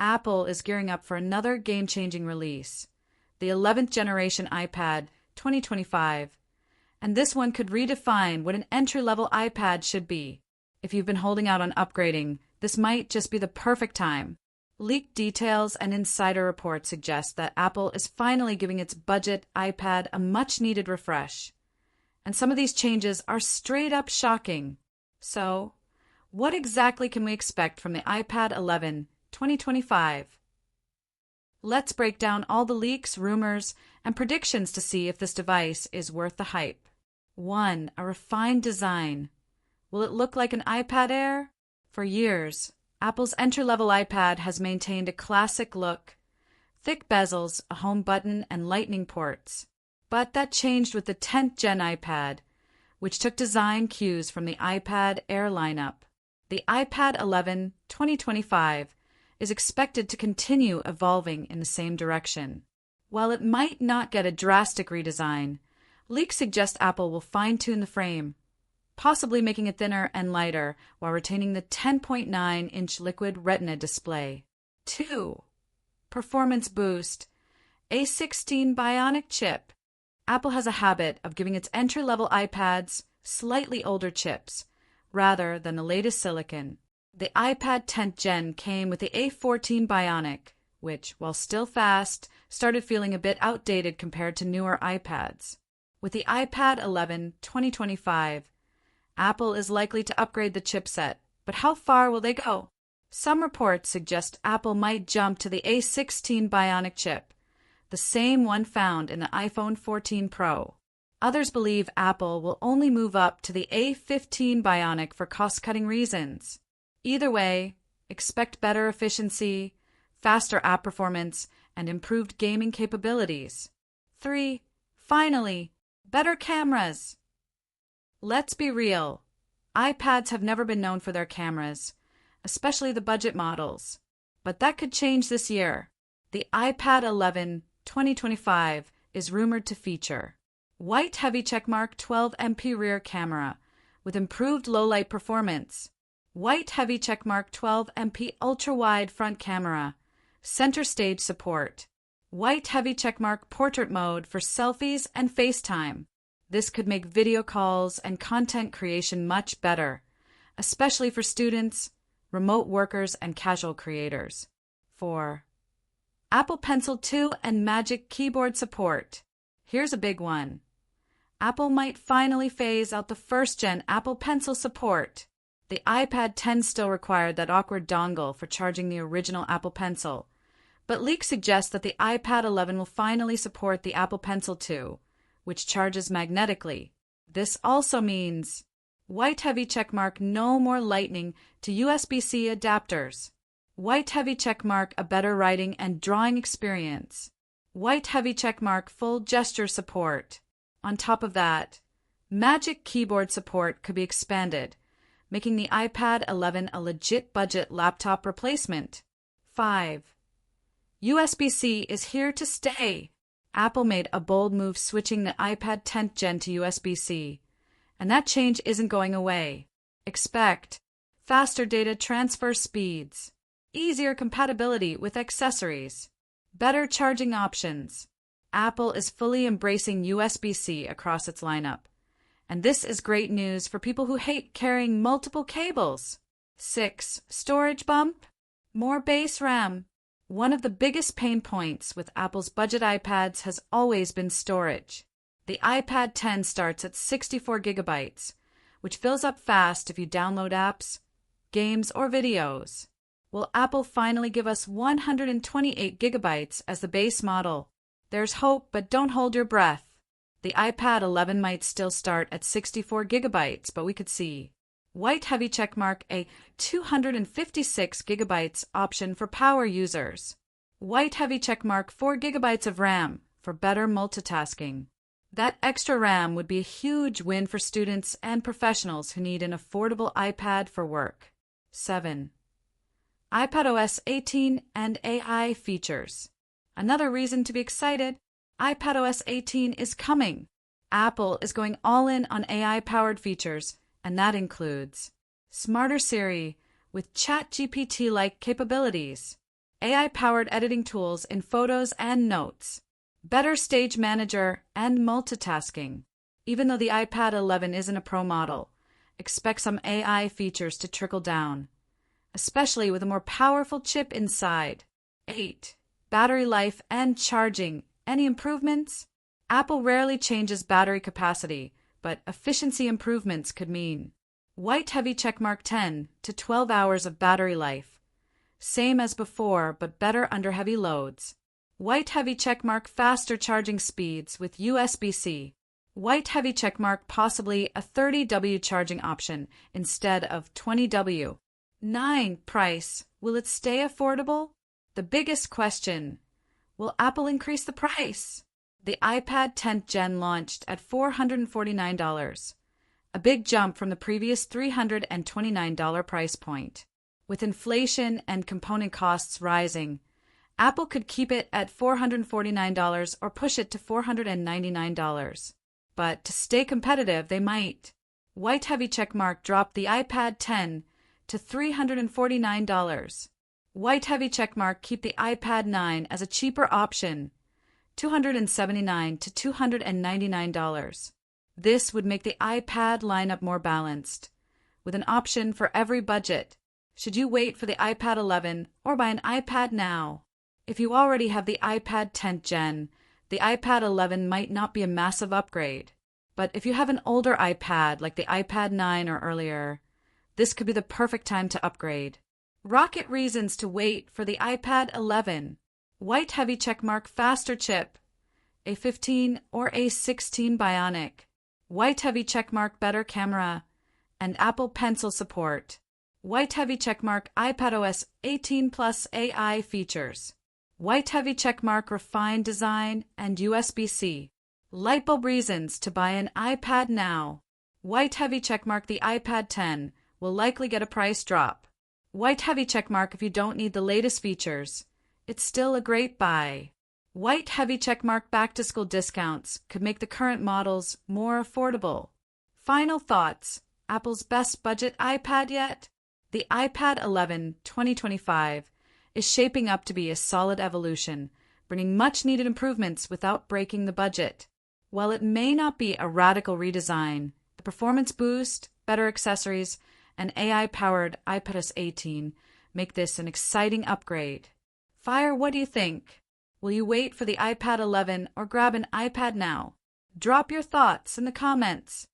Apple is gearing up for another game-changing release, the 11th generation iPad 2025, and this one could redefine what an entry-level iPad should be. If you've been holding out on upgrading, this might just be the perfect time. Leaked details and insider reports suggest that Apple is finally giving its budget iPad a much-needed refresh. And some of these changes are straight-up shocking. So, what exactly can we expect from the iPad 11 2025? Let's break down all the leaks, rumors, and predictions to see if this device is worth the hype. 1. A refined design. Will it look like an iPad Air? For years, Apple's entry-level iPad has maintained a classic look. Thick bezels, a home button, and lightning ports. But that changed with the 10th gen iPad, which took design cues from the iPad Air lineup. The iPad 11 2025 is expected to continue evolving in the same direction. While it might not get a drastic redesign, leaks suggest Apple will fine-tune the frame, possibly making it thinner and lighter while retaining the 10.9-inch Liquid Retina display. 2. Performance boost. A16 Bionic chip. Apple has a habit of giving its entry-level iPads slightly older chips, rather than the latest silicon. The iPad 10th Gen came with the A14 Bionic, which, while still fast, started feeling a bit outdated compared to newer iPads. With the iPad 11 2025, Apple is likely to upgrade the chipset, but how far will they go? Some reports suggest Apple might jump to the A16 Bionic chip, the same one found in the iPhone 14 Pro. Others believe Apple will only move up to the A15 Bionic for cost-cutting reasons. Either way, expect better efficiency, faster app performance, and improved gaming capabilities. 3. Finally, better cameras. Let's be real. iPads have never been known for their cameras, especially the budget models. But that could change this year. The iPad 11 2025 is rumored to feature white heavy checkmark 12MP rear camera with improved low-light performance, white heavy checkmark 12MP ultra-wide front camera, center stage support, white heavy checkmark portrait mode for selfies and FaceTime. This could make video calls and content creation much better, especially for students, remote workers, and casual creators. 4. Apple Pencil 2 and Magic Keyboard support. Here's a big one. Apple might finally phase out the first-gen Apple Pencil support. The iPad 10 still required that awkward dongle for charging the original Apple Pencil, but leaks suggest that the iPad 11 will finally support the Apple Pencil 2, which charges magnetically. This also means white heavy checkmark no more Lightning to USB-C adapters. White heavy checkmark a better writing and drawing experience. White heavy checkmark full gesture support. On top of that, Magic Keyboard support could be expanded, making the iPad 11 a legit budget laptop replacement. 5. USB-C is here to stay. Apple made a bold move switching the iPad 10th Gen to USB-C, and that change isn't going away. Expect faster data transfer speeds, easier compatibility with accessories, better charging options. Apple is fully embracing USB-C across its lineup, and this is great news for people who hate carrying multiple cables. 6. Storage bump, more base RAM. One of the biggest pain points with Apple's budget iPads has always been storage. The iPad 10 starts at 64 gigabytes, which fills up fast if you download apps, games, or videos. Will Apple finally give us 128 gigabytes as the base model? There's hope, but don't hold your breath. The iPad 11 might still start at 64 gigabytes, but we could see white heavy checkmark a 256 gigabytes option for power users. White heavy checkmark 4 gigabytes of RAM for better multitasking. That extra RAM would be a huge win for students and professionals who need an affordable iPad for work. 7. iPadOS 18 and AI features. Another reason to be excited, iPadOS 18 is coming. Apple is going all in on AI-powered features, and that includes smarter Siri with ChatGPT-like capabilities, AI-powered editing tools in photos and notes, better stage manager, and multitasking. Even though the iPad 11 isn't a pro model, expect some AI features to trickle down, especially with a more powerful chip inside. 8. Battery life and charging. Any improvements? Apple rarely changes battery capacity, but efficiency improvements could mean white heavy checkmark 10 to 12 hours of battery life. Same as before, but better under heavy loads. White heavy checkmark faster charging speeds with USB-C. White heavy checkmark possibly a 30W charging option instead of 20W. 9. Price. Will it stay affordable? The biggest question. Will Apple increase the price? The iPad 10th Gen launched at $449, a big jump from the previous $329 price point. With inflation and component costs rising, Apple could keep it at $449 or push it to $499. But to stay competitive, they might. White heavy checkmark dropped the iPad 10 to $349. White heavy checkmark keep the iPad 9 as a cheaper option, $279 to $299. This would make the iPad lineup more balanced, with an option for every budget. Should you wait for the iPad 11 or buy an iPad now? If you already have the iPad 10th Gen, the iPad 11 might not be a massive upgrade. But if you have an older iPad like the iPad 9 or earlier, this could be the perfect time to upgrade. Rocket reasons to wait for the iPad 11. White heavy checkmark faster chip, A15 or A16 Bionic. White heavy checkmark better camera, and Apple Pencil support. White heavy checkmark iPadOS 18 plus AI features. White heavy checkmark refined design and USB-C. Lightbulb reasons to buy an iPad now. White heavy checkmark the iPad 10 will likely get a price drop. White heavy checkmark if you don't need the latest features. It's still a great buy. White heavy checkmark back-to-school discounts could make the current models more affordable. Final thoughts. Apple's best budget iPad yet? The iPad 11 2025 is shaping up to be a solid evolution, bringing much-needed improvements without breaking the budget. While it may not be a radical redesign, the performance boost, better accessories, and AI-powered iPadOS 18 make this an exciting upgrade. Fire, what do you think? Will you wait for the iPad 11 or grab an iPad now? Drop your thoughts in the comments.